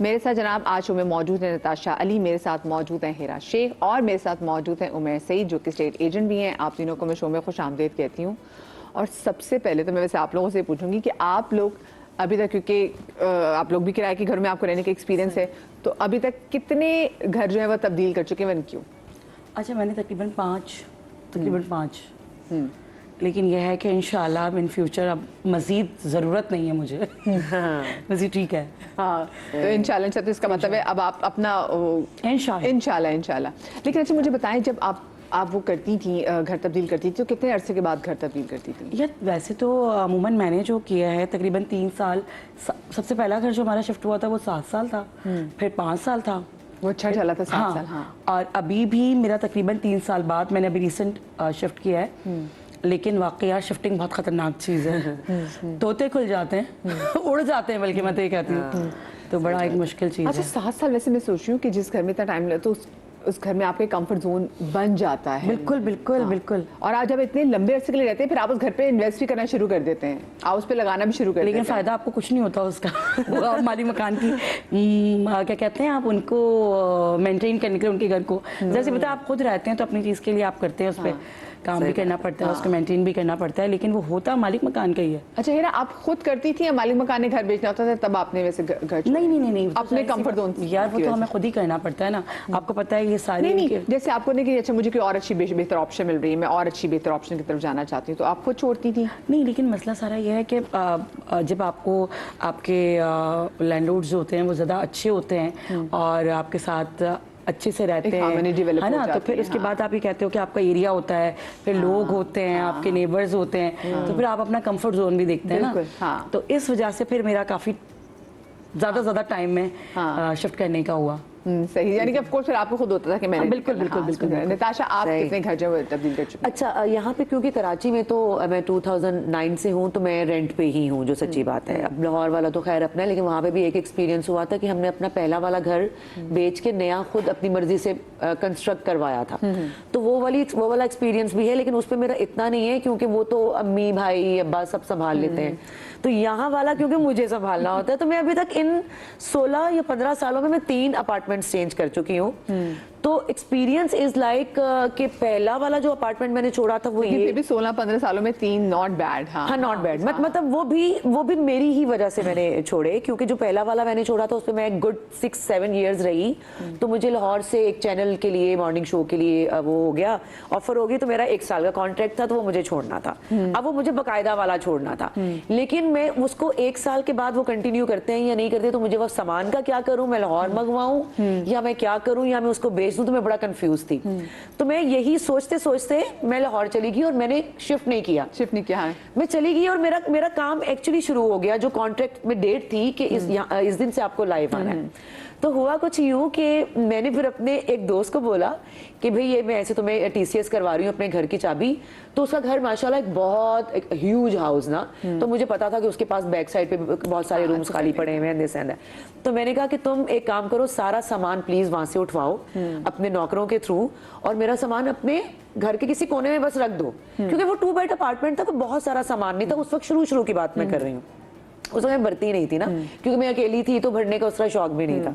मेरे साथ जनाब आज शो में मौजूद है नताशा अली, मेरे साथ मौजूद हैं हिरा शेख और मेरे साथ मौजूद हैं उमैर सईद जो कि स्टेट एजेंट भी हैं। आप तीनों को मैं शो में खुश आमदीद कहती हूँ। और सबसे पहले तो मैं वैसे आप लोगों से पूछूंगी कि आप लोग अभी तक, क्योंकि आप लोग भी किराए के घर में आपको रहने का एक्सपीरियंस है, तो अभी तक कितने घर जो है वो तब्दील कर चुके हैं, क्यों? अच्छा, मैंने तकरीबन पाँच लेकिन यह है कि इंशाल्लाह इन फ्यूचर अब मज़ीद ज़रूरत नहीं है मुझे। मज़ीद ठीक है। हाँ, तो इंशाल्लाह तो इसका मतलब है अब आप अपना इंशाल्लाह। लेकिन अच्छा मुझे बताएं, जब आप वो करती थी, घर तब्दील करती थी, तो कितने अरसे के बाद घर तब्दील करती थी? यार वैसे तो अमूमन मैंने जो किया है तकरीबन 3 साल। सबसे पहला घर जो हमारा शिफ्ट हुआ था वो 7 साल था, फिर 5 साल था, वो अच्छा चला था 7 साल। हाँ। और अभी भी मेरा तकरीबन 3 साल बाद मैंने अभी रिसेंट शिफ्ट किया है। लेकिन वाकई यार शिफ्टिंग बहुत खतरनाक चीज़ है। तोते खुल जाते हैं, उड़ जाते हैं, बल्कि मैं तो ये कहती हूँ, तो बड़ा एक मुश्किल चीज़ है। अच्छा 7 साल वैसे मैं सोच रही हूँ कि जिस घर में इतना टाइम लगे तो उस घर में आपके कंफर्ट जोन बन जाता है। बिल्कुल बिल्कुल बिल्कुल। और आज जब इतने लंबे अरसे के लिए रहते हैं, फिर आप उस घर पे इन्वेस्ट भी करना शुरू कर देते हैं, आप उस पे लगाना भी शुरू कर देते हैं। लेकिन फ़ायदा आपको कुछ नहीं होता उसका। मालिक मकान की क्या कहते हैं, आप उनको मेंटेन करने के लिए उनके घर को, जैसे पता आप खुद रहते हैं तो अपनी चीज़ के लिए आप करते हैं, उस पर काम भी करना पड़ता है, उसको मेंटेन भी करना पड़ता है, लेकिन वो होता मालिक मकान का ही है। अच्छा हेरा, आप खुद करती थी या मालिक मकान ने घर बेचना होता था तब आपने वैसे घर? नहीं, अपने कंफर्ट जोन यार वो तो हमें खुद ही करना पड़ता है ना। आपको पता है ये सारी नहीं, जैसे आपको नहीं कि अच्छा मुझे कोई और अच्छी बेहतर ऑप्शन मिल रही है, मैं और अच्छी बेहतर ऑप्शन की तरफ जाना चाहती हूँ, तो आप खुद छोड़ती थी? नहीं, लेकिन मसला सारा ये है कि जब आपको आपके लैंडलॉर्ड्स जो होते हैं वो ज़्यादा अच्छे होते हैं और आपके साथ अच्छे से रहते हैं, है ना, तो फिर उसके बाद आप ये कहते हो कि आपका एरिया होता है, फिर लोग होते हैं, आपके नेबर्स होते हैं, तो फिर आप अपना कंफर्ट जोन भी देखते हैं ना। तो इस वजह से फिर मेरा काफ़ी ज़्यादा टाइम में शिफ्ट करने का हुआ। सही, यानी कि ऑफ कोर्स फिर आपको खुद होता था कि मैंने बिल्कुल। नताशा आप कितने घर जो तब्दील कर चुके? अच्छा, यहाँ पे क्योंकि कराची में तो मैं 2009 से हूँ, तो मैं रेंट पे ही हूँ, जो सच्ची बात है। अब लाहौर वाला तो खैर अपना है, लेकिन वहाँ पे भी एक एक्सपीरियंस हुआ था कि हमने अपना पहला वाला घर बेच के नया खुद अपनी मर्जी से कंस्ट्रक्ट करवाया था। तो वो वाला एक्सपीरियंस भी है, लेकिन उस पर मेरा इतना नहीं है क्योंकि वो तो अम्मी भाई अब्बा सब संभाल लेते हैं। तो यहाँ वाला क्योंकि मुझे संभालना होता है, तो मैं अभी तक इन 16 या 15 सालों में मैं 3 अपार्टमेंट चेंज कर चुकी हूँ। तो एक्सपीरियंस इज लाइक कि पहला वाला जो अपार्टमेंट मैंने छोड़ा था वो ये भी 16-15 सालों में 3 नॉट बैड। हाँ नॉट बैड। मतलब वो भी मेरी ही वजह से मैंने छोड़े, क्योंकि जो पहला वाला मैंने छोड़ा था उस पर मैं गुड 6-7 ईयर्स रही। तो मुझे लाहौर से एक चैनल के लिए मॉर्निंग शो के लिए वो हो गया, ऑफर हो गई, तो मेरा 1 साल का कॉन्ट्रैक्ट था, तो वो मुझे छोड़ना था। अब वो मुझे बाकायदा वाला छोड़ना था, लेकिन मैं उसको 1 साल के बाद वो कंटिन्यू करते हैं या नहीं करते, तो मुझे वो सामान का क्या करूँ, मैं लाहौर मंगवाऊँ या मैं क्या करूँ, या मैं उसको बेच दूँ, तो मैं बड़ा कंफ्यूज थी। तो मैं यही सोचते सोचते मैं लाहौर चली गई और मैंने शिफ्ट नहीं किया। मैं चली गई और मेरा काम एक्चुअली शुरू हो गया। जो कॉन्ट्रैक्ट में डेट थी कि इस दिन से आपको लाइव आना है, तो हुआ कुछ यूँ कि मैंने फिर अपने एक दोस्त को बोला कि भाई ये मैं ऐसे तुम्हें TCS करवा रही हूँ अपने घर की चाबी। तो उसका घर माशाल्लाह एक ह्यूज हाउस ना, तो मुझे पता था कि उसके पास बैक साइड पे बहुत सारे रूम्स खाली पड़े हुए हैं। तो मैंने कहा कि तुम एक काम करो, सारा सामान प्लीज वहां से उठवाओ अपने नौकरों के थ्रू, और मेरा सामान अपने घर के किसी कोने में बस रख दो, क्योंकि वो 2 बेड अपार्टमेंट था, तो बहुत सारा सामान नहीं था उस वक्त। शुरू की बात मैं कर रही हूँ, उस समय भरती नहीं थी ना, क्योंकि मैं अकेली थी, तो भरने का उस तरह शौक भी नहीं था।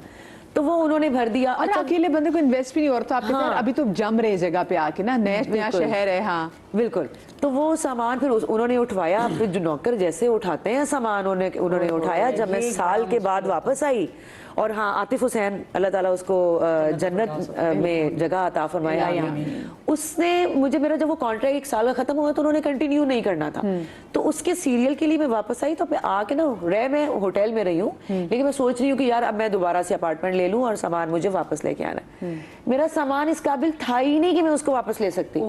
तो वो उन्होंने भर दिया। और अच्छा, अकेले बंदे को इन्वेस्ट भी नहीं होता आपके साथ। अभी तो जम रहे जगह पे आके ना, नया शहर है। हाँ बिल्कुल। तो वो सामान फिर उन्होंने उठवाया। फिर जो नौकर जैसे उठाते हैं सामान, उन्होंने उठाया। जब मैं साल के बाद वापस आई, और हाँ आतिफ हुसैन अल्लाह ताला उसको जन्नत में जगह अता फरमाया, उसने मुझे, मेरा जब वो कॉन्ट्रैक्ट 1 साल का खत्म हुआ तो उन्होंने कंटिन्यू नहीं करना था, तो उसके सीरियल के लिए मैं वापस आई। तो आके ना मैं होटल में रही हूँ, लेकिन मैं सोच रही हूँ कि यार अब मैं दोबारा से अपार्टमेंट ले लूँ और सामान मुझे वापस लेके आना है। मेरा सामान इस काबिल था ही नहीं कि मैं उसको वापस ले सकती।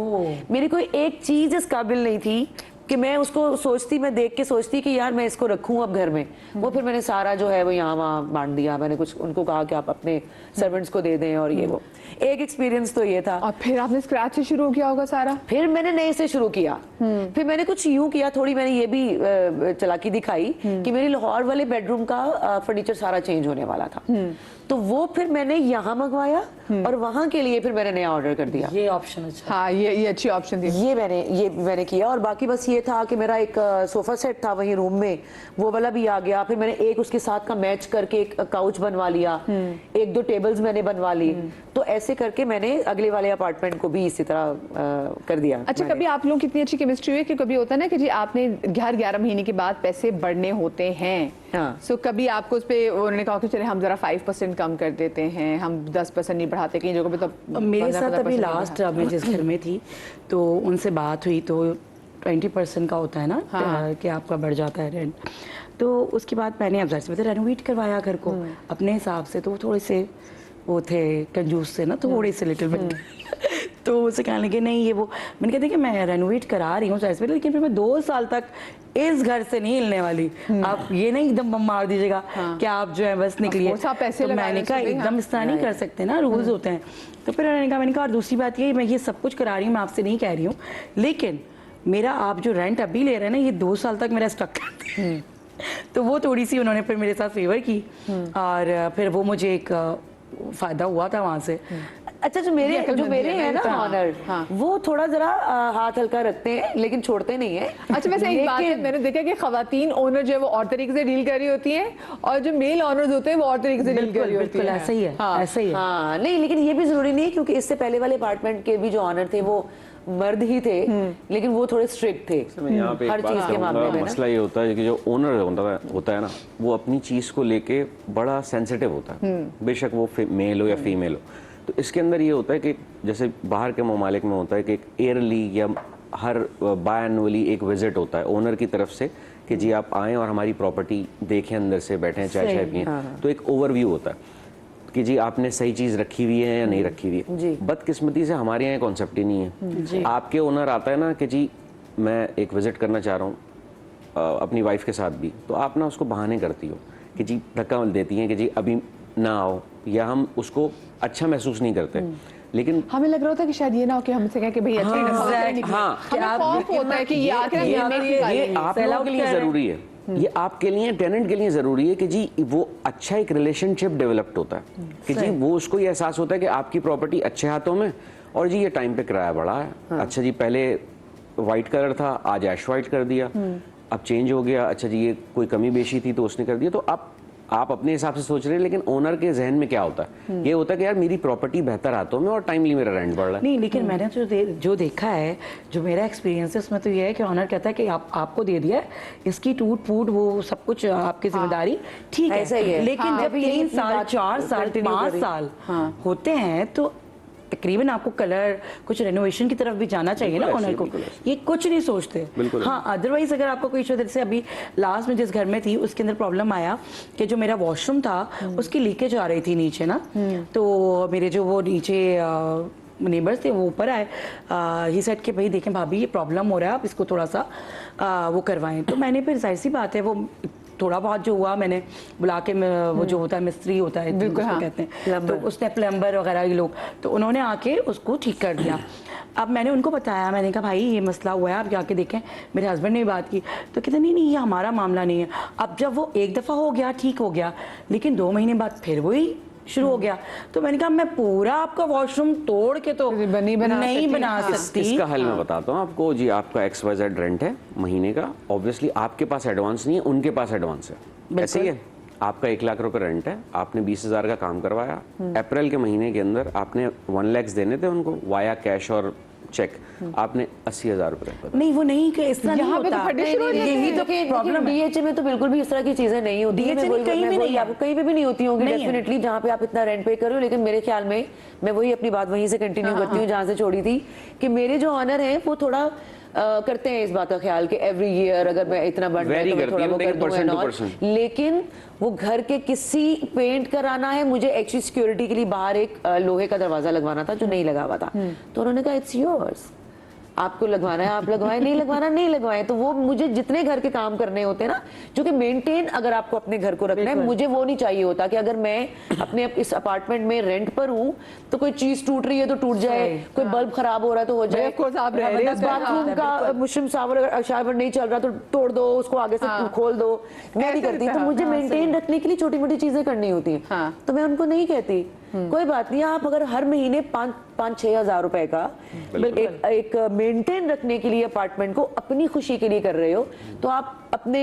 मेरी कोई एक चीज इस काबिल नहीं थी कि मैं उसको सोचती, मैं देख के सोचती कि यार मैं इसको रखूं अब घर में। वो फिर मैंने सारा जो है वो यहाँ वहाँ बांट दिया। मैंने कुछ उनको कहा कि आप अपने सर्वेंट्स को दे दें, और ये वो एक एक्सपीरियंस तो ये था। और फिर आपने स्क्रैच से शुरू किया होगा सारा? फिर मैंने नए से शुरू किया। फिर मैंने कुछ यूं किया, थोड़ी मैंने ये भी चालाकी दिखाई कि मेरी लाहौर वाले बेडरूम का फर्नीचर सारा चेंज होने वाला था, तो वो फिर मैंने यहाँ मंगवाया और वहाँ के लिए फिर मैंने नया ऑर्डर कर दिया। ये ऑप्शन अच्छा। हाँ, ये अच्छी ऑप्शन थी। ये मैंने किया। और बाकी बस ये था कि मेरा एक सोफा सेट था वहीं रूम में, वो वाला भी आ गया। फिर मैंने एक उसके साथ का मैच करके एक काउच बनवा लिया, एक दो टेबल्स मैंने बनवा ली। तो ऐसे करके मैंने अगले वाले अपार्टमेंट को भी इसी तरह कर दिया। अच्छा, कभी आप लोगों की इतनी अच्छी केमिस्ट्री हुई कि कभी होता है ना कि जी आपने घर 11 महीने के बाद पैसे बढ़ने होते हैं, हाँ। सो कभी आपको उस पे उन्होंने कहा कि चले हम जरा 5% कम कर देते हैं, हम 10% नहीं बढ़ाते, कहीं जगह पे तो मेरे साथ अभी लास्ट मैं जिस घर में थी तो उनसे बात हुई तो 20% का होता है ना, हाँ। कि आपका बढ़ जाता है रेंट। तो उसके बाद मैंने अब जैसे रेनोवेट करवाया घर को अपने हिसाब से, तो वो थोड़े से वो थे कंजूस से ना, थोड़े से लिटिल बिट तो उसे कहने लगे नहीं ये वो, मैंने कहते कि मैं रेनोवेट करा रही हूँ लेकिन फिर मैं 2 साल तक इस घर से नहीं हिलने वाली, आप ये नहीं एकदम बम मार दीजिएगा कि आप जो है बस निकलिए। तो मैंने कहा एकदम इस तरह नहीं कर सकते ना, रूल्स होते हैं। तो फिर मैंने कहा और दूसरी बात ये, मैं ये सब कुछ करा रही हूँ, मैं आपसे नहीं कह रही हूँ, लेकिन मेरा आप जो रेंट अभी ले रहे हैं ना, ये 2 साल तक मेरा स्टक करते हैं। तो वो थोड़ी सी उन्होंने फिर मेरे साथ फेवर की और फिर वो मुझे एक फायदा हुआ था वहां से। अच्छा, जो मेरे हैं ना ऑनर, हाँ। वो थोड़ा जरा हाथ हल्का रखते हैं लेकिन छोड़ते नहीं है। अच्छा, वैसे एक बात है, मैंने देखा कि खवातीन ओनर जो है वो और तरीके से डील कर रही होती हैं और जो मेल ओनर्स होते हैं वो और तरीके से डील कर रही होती है। ऐसा ही है, ऐसा ही है। हाँ, नहीं लेकिन ये भी जरूरी नहीं है, क्योंकि इससे पहले वाले अपार्टमेंट के भी जो ऑनर थे वो मर्द ही थे, लेकिन वो थोड़े स्ट्रिक्ट थे हर चीज के मामले में। मसला ये होता है कि जो ओनर होता है ना, वो अपनी चीज को लेके बड़ा सेंसिटिव होता है, बेशक वो मेल हो या फीमेल हो। तो इसके अंदर ये होता है कि जैसे बाहर के ममालिक में होता है कि ईयरली या हर बाय एनुअली एक विजिट होता है ओनर की तरफ से कि जी आप आएँ और हमारी प्रॉपर्टी देखें, अंदर से बैठें, चाय पिएं। तो एक ओवरव्यू होता है कि जी आपने सही चीज़ रखी हुई है या नहीं रखी हुई है। बदकिस्मती से हमारे यहाँ कॉन्सेप्ट ही नहीं है। आपके ओनर आता है ना कि जी मैं एक विजिट करना चाह रहा हूँ अपनी वाइफ के साथ भी, तो आप ना उसको बहाने करती हो कि जी धक्का देती हैं कि जी अभी ना आओ, या हम उसको अच्छा महसूस नहीं करते। लेकिन हमें लग रहा था कि शायद ये ना हो कि हमसे कहें कि भाई अच्छा होता है कि ये आप लोगों के लिए जरूरी है, ये आपके लिए टेनेंट के लिए जरूरी है कि जी वो अच्छा एक रिलेशनशिप डेवलप्ड होता है कि जी वो उसको ये एहसास होता है कि आपकी प्रॉपर्टी अच्छे हाथों में, और जी ये टाइम पे किराया बढ़ा है। अच्छा जी पहले वाइट कलर था, आज ऐश वाइट कर दिया, अब चेंज हो गया। अच्छा जी ये कोई कमी बेशी थी तो उसने कर दिया। तो आप अपने हिसाब से सोच रहे हैं, लेकिन ओनर के जहन में क्या होता है, ये होता है कि यार मेरी प्रॉपर्टी बेहतर हाथों में और टाइमली मेरा रेंट बढ़ रहा है। नहीं, लेकिन मैंने जो देखा है, जो मेरा एक्सपीरियंस है उसमें तो ये है कि ओनर कहता है कि आपको दे दिया है, इसकी टूट फूट वो सब कुछ आपकी जिम्मेदारी, ठीक है। लेकिन जब 3 साल 4 साल 5 साल होते हैं तो तकरीबन आपको कलर कुछ रेनोवेशन की तरफ भी जाना चाहिए ना ओनर को। ये कुछ नहीं सोचते। हाँ, अदरवाइज अगर आपको कोई इशू, जैसे अभी लास्ट में जिस घर में थी उसके अंदर प्रॉब्लम आया कि जो मेरा वॉशरूम था उसकी लीकेज आ रही थी नीचे ना, तो मेरे जो वो नीचे नेबर्स थे वो ऊपर आए, ही सेड कि भाई देखें भाभी ये प्रॉब्लम हो रहा है, आप इसको थोड़ा सा वो करवाएं। तो मैंने फिर जाहिर सी बात है वो थोड़ा बहुत जो हुआ मैंने बुला के, वो जो होता है मिस्त्री होता है हाँ, कहते हैं, तो उसने प्लम्बर वगैरह ये लोग, तो उन्होंने आके उसको ठीक कर दिया। अब मैंने उनको बताया, मैंने कहा भाई ये मसला हुआ है, आप जाके देखें। मेरे हस्बैंड ने भी बात की, तो कहते नहीं ये हमारा मामला नहीं है। अब जब वो एक दफ़ा हो गया ठीक हो गया, लेकिन 2 महीने बाद फिर वही शुरू हो गया। तो मैंने कहा मैं पूरा आपका वॉशरूम तोड़ के तो नहीं बना सकती। इसका हल मैं बताता हूँ आपको जी। आपका XYZ रेंट है महीने का, ऑब्वियसली आपके पास एडवांस नहीं है, उनके पास एडवांस है। ऐसे ही है, आपका 1 लाख रुपए रेंट है, आपने 20,000 का काम करवाया, अप्रैल के महीने के अंदर आपने 1 लाख देने थे उनको वाया कैश और चेक, आपने 80,000 रुपए। नहीं वो नहीं कि इस तरह नहीं होता, यही तो प्रॉब्लम। DHA में तो बिल्कुल भी इस तरह की चीजें नहीं होती है, कहीं भी नहीं, आपको कहीं पे भी नहीं होती होंगी डेफिनेटली, जहाँ पे आप इतना रेंट पे कर रहे हो। लेकिन मेरे ख्याल में मैं वही अपनी बात वहीं से कंटिन्यू करती हूँ जहाँ से छोड़ी थी, कि मेरे जो ऑनर हैं वो थोड़ा करते हैं इस बात का ख्याल कि एवरी ईयर अगर मैं इतना बढ़ जाए तो मैं थोड़ा वो कर दूंगा, लेकिन वो घर के किसी पेंट कराना है, मुझे एक्स्ट्रा सिक्योरिटी के लिए बाहर एक लोहे का दरवाजा लगवाना था जो नहीं लगा हुआ था, तो उन्होंने कहा इट्स योर्स, आपको लगवाना है आप लगवाएं, नहीं लगवाना नहीं लगवाएं। तो वो मुझे जितने घर के काम करने होते हैं ना, जो कि मेंटेन अगर आपको अपने घर को रखना है, मुझे वो नहीं चाहिए होता कि अगर मैं अपने इस अपार्टमेंट में रेंट पर हूँ तो कोई चीज टूट रही है तो टूट जाए, कोई बल्ब खराब हो रहा है तो हो जाए, बाथरूम का मुश्किल शावर नहीं चल रहा तो तोड़ दो उसको, आगे से खोल दो। मैं नहीं करती, तो मुझे मेंटेन रखने के लिए छोटी मोटी चीजें करनी होती है, तो मैं उनको नहीं कहती कोई बात नहीं, आप अगर हर महीने 5-6 हज़ार रुपए का एक मेंटेन रखने के लिए अपार्टमेंट को अपनी खुशी के लिए कर रहे हो, तो आप अपने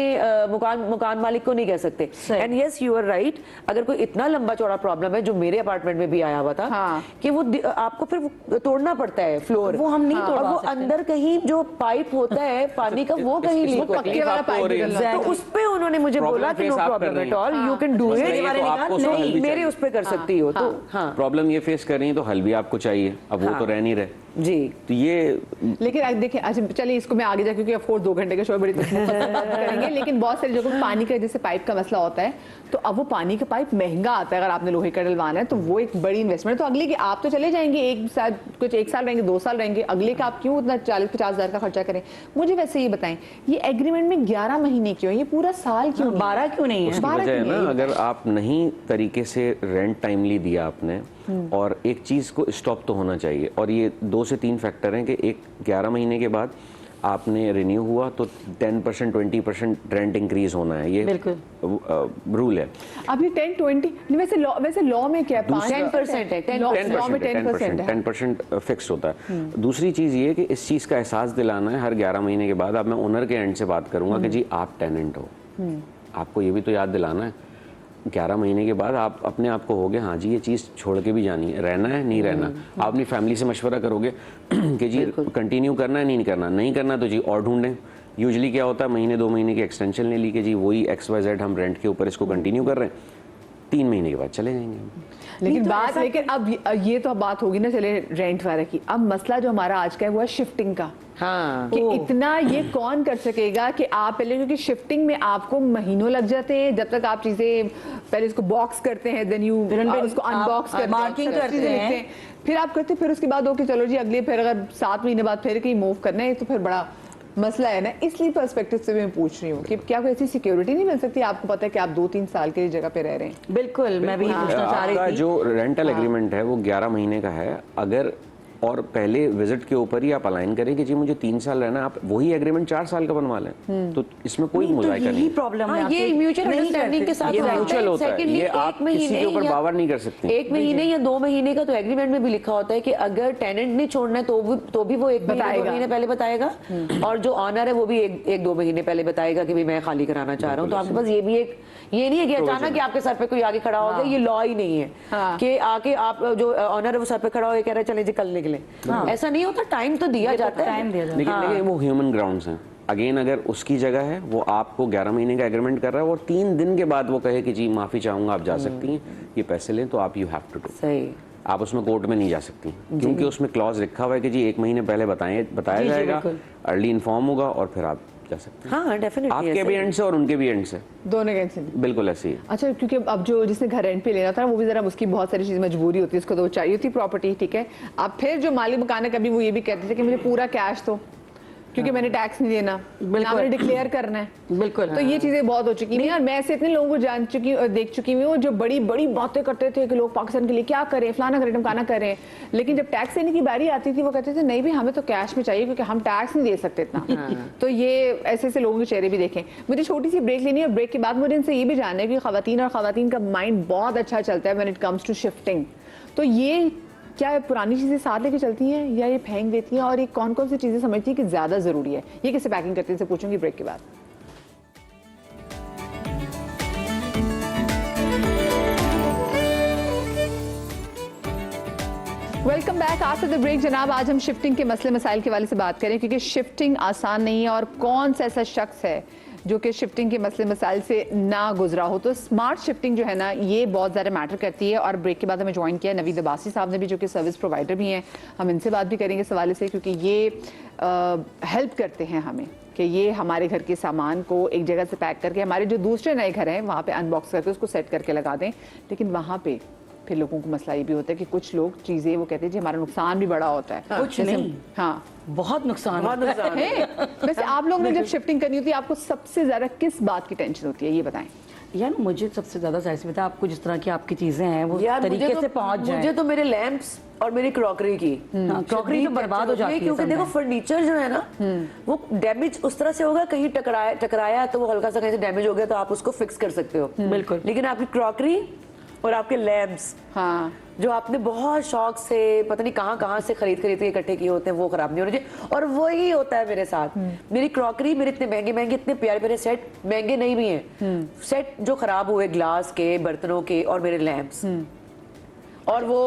मकान मालिक को नहीं कह सकते। And yes, you are right, अगर कोई इतना लंबा चौड़ा प्रॉब्लम है जो मेरे अपार्टमेंट में भी आया हुआ था, हाँ। कि वो आपको फिर तोड़ना पड़ता है फ्लोर, वो हम नहीं तोड़वा और वो सकते। अंदर कहीं जो पाइप होता है पानी का, वो कहीं लीक होता पक्के वाला पाइप निकलना। है, तो उस पे उन्होंने मुझे बोला कि no problem at all, you can do it, नहीं मेरे उस पे कर सकती हो। तो हाँ, प्रॉब्लम ये फेस कर रही है तो हल भी आपको चाहिए, अब वो तो रह नहीं रहे जी। तो ये लेकिन देखिए, अच्छा चलिए इसको मैं आगे जा, क्योंकि ऑफ कोर्स 2 घंटे का शो है, बड़ी तकलीफ से बात करेंगे, लेकिन बहुत सारी जगहों पानी का जैसे पाइप का मसला होता है, तो अब वो पानी का पाइप महंगा आता है, अगर आपने लोहे का डलवाना है तो वो एक बड़ी इन्वेस्टमेंट। तो अगले के आप तो चले जाएंगे, एक साल रहेंगे, 2 साल रहेंगे, अगले का आप क्यों उतना 40-50 हज़ार का खर्चा करें? मुझे वैसे ये बताएं, ये एग्रीमेंट में 11 महीने क्यों, ये पूरा साल क्यों, 12 क्यों नहीं है? उसकी वजह है ना, अगर आप नहीं तरीके से रेंट टाइमली दिया आपने, और एक चीज को स्टॉप तो होना चाहिए, और ये 2 से 3 फैक्टर हैं कि एक 11 महीने के बाद आपने रिन्यू हुआ तो 10% 20% रेंट इंक्रीज होना है, ये रूल है। अभी 10-20 वैसे लॉ में क्या है? 10% है, 10% फिक्स होता है। दूसरी चीज ये कि इस चीज का एहसास दिलाना है हर 11 महीने के बाद। अब मैं ओनर के एंड से बात करूंगा कि जी आप टेनेंट हो, आपको ये भी तो याद दिलाना है 11 महीने के बाद आप अपने आप को होगे, हाँ जी ये चीज़ छोड़ के भी जानी है, रहना है नहीं रहना। आप अपनी फैमिली से मशवरा करोगे कि जी कंटिन्यू करना है नहीं करना, नहीं करना तो जी और ढूंढें। यूजुअली क्या होता है, महीने 2 महीने की एक्सटेंशन ले ली कि जी वही XYZ हम रेंट के ऊपर इसको कंटिन्यू कर रहे हैं, 3 महीने के बाद चले जाएंगे। लेकिन अब ये तो अब बात होगी ना, चले रेंट वाले की। अब मसला जो हमारा आज का है वो है शिफ्टिंग का। हाँ, कि इतना ये कौन कर सकेगा कि आप पहले, क्योंकि शिफ्टिंग में आपको महीनों लग जाते हैं, जब तक आप चीजें पहले इसको बॉक्स करते हैं, देन यू उसको अनबॉक्स करते हैं, मार्किंग करते हैं, फिर आप करते, फिर उसके बाद ओके चलो जी अगले, फिर अगर 7 महीने बाद फिर कहीं मूव करना है तो फिर बड़ा मसला है ना। इसलिए पर्सपेक्टिव से मैं पूछ रही हूँ कि क्या कोई ऐसी सिक्योरिटी नहीं मिल सकती? आपको पता है कि आप 2-3 साल के जगह पे रह रहे हैं। बिल्कुल, मैं भी पूछना चाह रही थी। जो रेंटल एग्रीमेंट है वो 11 महीने का है, अगर और पहले विजिट के ऊपर ही आप अलाइन करें कि जी मुझे 3 साल रहना है, आप वही एग्रीमेंट 4 साल का बनवा लें, तो इसमें कोई मुजाहिदा नहीं। प्रॉब्लम है, ये म्यूचुअल अंडरस्टैंडिंग के साथ म्यूचुअल होता है, ये आप किसी के ऊपर बावर नहीं कर सकते। 1 महीने या 2 महीने का तो एग्रीमेंट में भी लिखा होता है कि अगर टेनेंट ने छोड़ना है तो भी वो 1 महीने पहले बताएगा, और जो ऑनर है वो भी 1-2 महीने पहले बताएगा कि भाई मैं खाली कराना चाह रहा हूँ। तो आपके पास ये भी एक, ये नहीं है कि अचानक कि आपके सर पे कोई आगे खड़ा हो गया, ये लॉ ही नहीं है कि आके आप जो ऑनर है वो सर पे खड़ा हो कह रहे चले जी कल निकले, ऐसा नहीं होता। टाइम तो दिया जाता है, लेकिन वो ह्यूमन ग्राउंड्स हैं। अगेन अगर उसकी जगह है, वो आपको 11 महीने का एग्रीमेंट कर रहा है और 3 दिन के बाद वो कहे कि जी माफी चाहूंगा, आप जा सकती हैं, ये पैसे लें, तो आप यू हैव टू डू। सही, आप उसमें कोर्ट में नहीं जा सकती, क्योंकि उसमें क्लॉज लिखा हुआ है कि जी 1 महीने पहले बताया जाएगा, अर्ली इन्फॉर्म होगा और फिर आप जा सकते हैं। हाँ डेफिनेटली, आपके भी एंड से और उनके भी एंड से, दोनों के एंड से बिल्कुल ऐसे ही। अच्छा, क्योंकि अब जो जिसने घर रेंट पे लेना था वो भी जरा उसकी बहुत सारी चीज़ मजबूरी होती है, उसको तो चाहिए थी प्रॉपर्टी, ठीक है। अब फिर जो मालिक मकान है, कभी वो ये भी कहते थे कि मुझे पूरा कैश दो, क्योंकि मैंने टैक्स नहीं देना, ना मैंने डिक्लेयर करना है। बिल्कुल, तो ये चीजें बहुत हो चुकी हैं, और मैं ऐसे इतने लोगों को जान चुकी हूँ, देख चुकी हूँ जो बड़ी बड़ी बातें करते थे कि लोग पाकिस्तान के लिए क्या करें, फलाना करें, ढमकाना करें, लेकिन जब टैक्स देने की बारी आती थी वो कहते थे नहीं भी हमें तो कैश में चाहिए, क्योंकि हम टैक्स नहीं दे सकते इतना। तो ये ऐसे ऐसे लोगों के चेहरे भी देखें। मुझे छोटी सी ब्रेक लेनी है, और ब्रेक के बाद मुझे इनसे ये भी जानना है कि खवातीन और खवातीन का माइंड बहुत अच्छा चलता है when it comes to shifting. तो ये क्या पुरानी चीज़ें साथ लेके चलती हैं या ये फेंक देती हैं, और ये कौन कौन सी चीज़ें समझती है कि ज़्यादा ज़रूरी है, ये कैसे पैकिंग करती है, इनसे पूछूंगी ब्रेक के बाद। Welcome back after the break. जनाब, आज हम शिफ्टिंग के मसले मसाइल के वाले से बात करें, क्योंकि शिफ्टिंग आसान नहीं है, और कौन सा ऐसा शख्स है जो कि शिफ्टिंग के मसले मसाइल से ना गुजरा हो। तो स्मार्ट शिफ्टिंग जो है ना, ये बहुत ज़्यादा मैटर करती है। और ब्रेक के बाद हमें ज्वाइन किया नवीद अब्बासी साहब ने भी, जो कि सर्विस प्रोवाइडर भी हैं। हम इनसे बात भी करेंगे इस हवाले से, क्योंकि ये हेल्प करते हैं हमें कि ये हमारे घर के सामान को एक जगह से पैक करके हमारे जो दूसरे नए घर हैं वहाँ पे अनबॉक्स करके उसको सेट करके लगा दें। लेकिन वहाँ पे फिर लोगों को मसला ये भी होता है कि कुछ लोग चीज़ें वो कहते हैं जी हमारा नुकसान भी बड़ा होता है। कुछ नहीं, हाँ बहुत नुकसान है। वैसे आप लोगों ने जब शिफ्टिंग करनी होती है, आपको सबसे ज़्यादा किस बात की टेंशन होती है, ये बताएं। यार मुझे सबसे ज्यादा जाहिर सी बात है, आपको जिस तरह की आपकी चीजें हैं वो तरीके से पहुंच जाए। मुझे तो मेरे लैंप्स और मेरी क्रॉकरी की, क्रॉकरी तो बर्बाद हो जाती है, क्योंकि देखो फर्नीचर जो है ना वो डैमेज उस तरह से होगा, कहीं टकराया तो वो हल्का सा कहीं से डैमेज हो गया तो आप उसको फिक्स कर सकते हो, बिल्कुल। लेकिन आपकी क्रॉकरी और आपके लैम्प्स हाँ जो आपने बहुत शौक से पता नहीं कहाँ से खरीद के इकट्ठे किए होते हैं, वो खराब नहीं होने चाहिए। और वही होता है मेरे साथ। मेरी क्रॉकरी, मेरे इतने महंगे इतने प्यारे सेट, महंगे नहीं भी हैं, सेट जो खराब हुए ग्लास के, बर्तनों के, और मेरे लैंप्स, और वो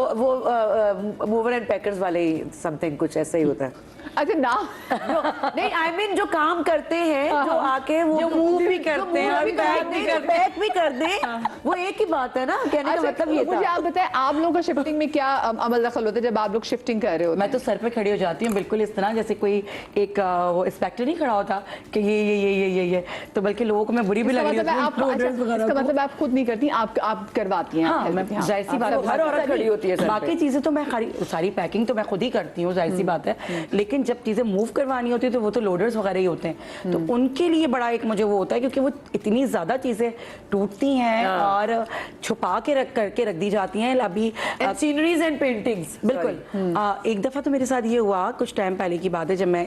मूवर एंड पैकर्स वाले समथिंग कुछ ऐसा ही होता है। अच्छा ना नहीं, आई मीन जो काम करते हैं, जो आके वो जो मूव भी करते हैं और पैक भी कर दें, वो एक ही बात है ना। कहने का मतलब ये था। मुझे आप बताएं, आप लोगों का शिफ्टिंग में क्या अमल दखल होता है जब आप लोग शिफ्टिंग कर रहे हो? मैं तो सर पे खड़ी हो जाती हूँ बिल्कुल इस तरह, जैसे कोई एक वो इंस्पेक्टर नहीं खड़ा होता कि ये, तो बल्कि लोगों को मैं बुरी भी लग रही हूँ। इसका मतलब आप खुद नहीं करती, आप करवाती हैं? हाँ, मैं जाहिर सी बात है, हर औरत खड़ी होती है सर पे। बाकी चीजें तो मैं सारी पैकिंग तो मैं खुद ही करती हूँ, जाहिर सी बात है। लेकिन जब चीजें मूव करवानी होती है तो वो तो लोडर्स वगैरह ही होते हैं, तो उनके लिए बड़ा एक मुझे वो होता है, क्योंकि वो इतनी ज्यादा चीजें टूटती हैं और छुपा के रख दी जाती हैं। अभी सीनरीज एंड पेंटिंग्स, बिल्कुल। एक दफा तो मेरे साथ ये हुआ, कुछ टाइम पहले की बात है, जब मैं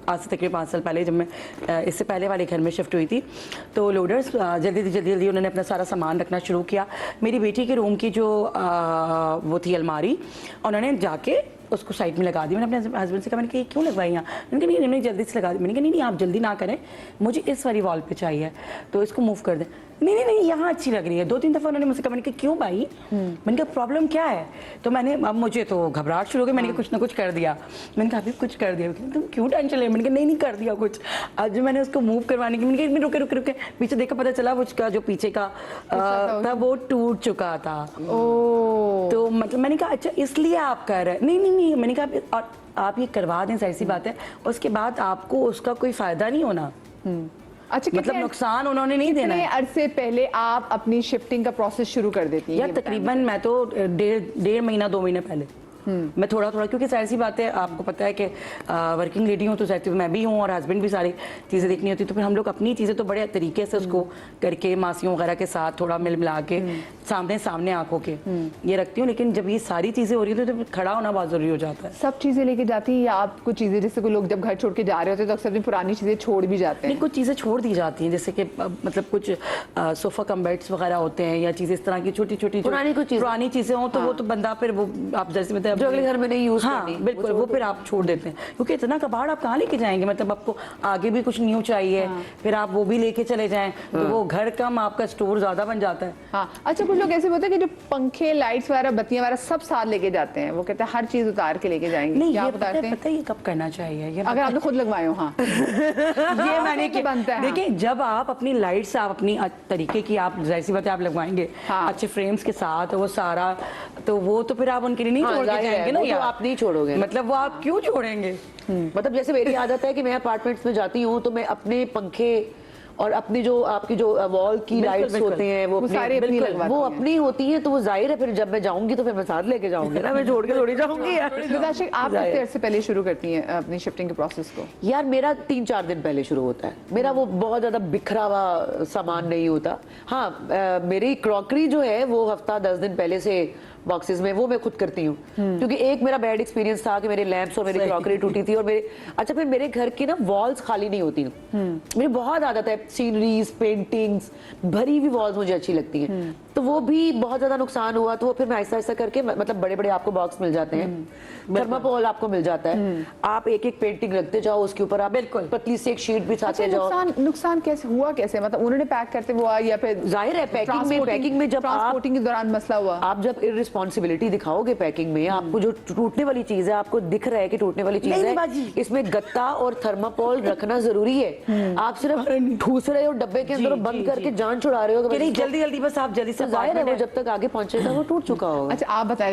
आज से तकरीबन 5 साल पहले, जब मैं इससे पहले वाले घर में शिफ्ट हुई थी, तो लोडर्स जल्दी उन्होंने अपना सारा सामान रखना शुरू किया। मेरी बेटी के रूम की जो वो थी अलमारी, उन्होंने जाके उसको साइड में लगा दी। मैंने अपने हस्बैंड से कहा, मैंने कहा क्यों लगवाई यहाँ? मैंने कहा नहीं जल्दी से लगा दी। मैंने कहा नहीं आप जल्दी ना करें, मुझे इस वाली वॉल पे चाहिए, तो इसको मूव कर दें। नहीं यहाँ अच्छी लग रही है। 2-3 दफ़ा उन्होंने मुझसे कहा, मैंने कहा क्यों भाई? मैंने कहा प्रॉब्लम क्या है? तो अब मुझे तो घबराहट शुरू हो गई। मैंने कहा कुछ ना कुछ कर दिया। मैंने कहा अभी कुछ कर दिया। तुम क्यों टेंशन ले? मैंने कहा नहीं कर दिया कुछ। आज जो मैंने उसको मूव करवाने की, मैंने कहा रुके पीछे देखा, पता चला उसका जो पीछे का था वो टूट चुका था। तो मतलब मैंने कहा अच्छा इसलिए आप कर रहे हैं? नहीं। मैंने कहा आप ये करवा दें, जाहिर सी बात है, उसके बाद आपको उसका कोई फायदा नहीं होना। अच्छा, मतलब नुकसान उन्होंने नहीं देना है। अरसे पहले आप अपनी शिफ्टिंग का प्रोसेस शुरू कर देती हैं? यार तकरीबन मैं तो 1.5 महीना 2 महीने पहले मैं थोड़ा, क्योंकि जाहिर सी बात है, आपको पता है कि वर्किंग लेडी हूँ, तो जाहिर सी मैं भी हूँ और हस्बैंड भी सारी चीज़ें देखनी होती, तो फिर हम लोग अपनी चीज़ें तो बड़े तरीके से उसको करके मासियों वगैरह के साथ थोड़ा मिला के सामने आंखों के ये रखती हूँ। लेकिन जब ये सारी चीज़ें हो रही है तो खड़ा होना बहुत ज़रूरी हो जाता है। सब चीज़ें लेके जाती हैं या आप कुछ चीज़ें, जैसे कोई लोग जब घर छोड़ के जा रहे होते हैं तो अक्सर अपनी पुरानी चीज़ें छोड़ भी जाते हैं? नहीं, कुछ चीज़ें छोड़ दी जाती हैं, जैसे कि मतलब कुछ सोफ़ा कम बेड्स वगैरह होते हैं या चीज़ें इस तरह की छोटी पुरानी चीज़ें हों, तो वो तो बंदा फिर वो आप जैसे मतलब जो अगले घर में नहीं यूज करनी, बिल्कुल वो फिर आप छोड़ देते हैं, क्योंकि इतना कबाड़ आप कहाँ लेके जाएंगे? मतलब आपको आगे भी कुछ न्यू चाहिए, फिर आप वो भी लेके चले जाएं, तो वो घर कम आपका स्टोर ज्यादा बन जाता है। हाँ, अच्छा कुछ लोग ऐसे होते हैं कि जो पंखे, लाइट्स वगैरह, बत्तियां वगैरह सब साथ लेके जाते हैं, वो कहते हैं हर चीज उतार के लेके जाएंगे। नहीं, ये पता है ये कब करना चाहिए? ये अगर आपने खुद लगवाए हो। हाँ ये मैंने बनता है। देखिए, जब आप अपनी लाइट्स आप अपनी तरीके की आप जाहिर सी बात है आप लगवाएंगे अच्छे फ्रेम्स के साथ, वो सारा, तो वो तो फिर आप उनके लिए नहीं छोड़ के जाएंगे ना, या आप नहीं छोड़ोगे, मतलब वो आप क्यों छोड़ेंगे? मतलब जैसे मेरी आदत है कि मैं अपार्टमेंट्स में जाती हूँ तो मैं अपने पंखे और अपनी जो आपकी जो वॉल की लाइट्स होते हैं वो अपनी होती हैं, तो वो जाहिर है फिर जब मैं जाऊंगी तो फिर मैं साथ लेके जाऊंगी ना, मैं छोड़ के थोड़ी जाऊंगी यार। आप कितने देर से पहले शुरू करती हैं अपनी शिफ्टिंग के प्रोसेस को? यार मेरा 3-4 दिन पहले शुरू होता है। मेरा वो बहुत ज्यादा बिखरा हुआ सामान नहीं होता। हाँ, मेरी क्रॉकरी जो है वो हफ्ता 10 दिन पहले से बॉक्सेस में वो मैं खुद करती हूँ, क्योंकि एक मेरा बैड एक्सपीरियंस था कि मेरे लैंप्स और मेरी क्रॉकरी टूटी थी, और फिर मेरे घर की ना वॉल्स खाली नहीं होती। मेरी बहुत आदत है सीनरीज, पेंटिंग्स, भरी हुई वॉल्स मुझे अच्छी लगती हैं, तो वो भी बहुत ज्यादा नुकसान हुआ, तो वो फिर मैं ऐसा करके, मतलब बड़े आपको बॉक्स मिल जाते हैं, थर्माकोल आपको मिल जाता है, आप एक पेंटिंग रखते जाओ, उसके ऊपर आप बिल्कुल पतली से एक शीट बिछाते जाओ। नुकसान कैसे हुआ? कैसे मतलब उन्होंने पैक करते हुआ, या फिर जाहिर है पैकिंग में जब ट्रांसपोर्टिंग के दौरान मसला हुआ? आप जब रिस्पॉन्सिबिलिटी दिखाओगे पैकिंग में, आपको जो टूटने वाली चीज है, आपको दिख रहा है कि टूटने वाली चीज है, इसमें गत्ता और थर्माकोल रखना जरूरी है। आप सिर्फ ठूस रहे हो डब्बे के अंदर, बंद करके जान छुड़ा रहे हो, जल्दी बस आप जल्दी से, जाहिर है वो जब तक आगे पहुंचेगा वो टूट चुका होगा। अच्छा आप बताइए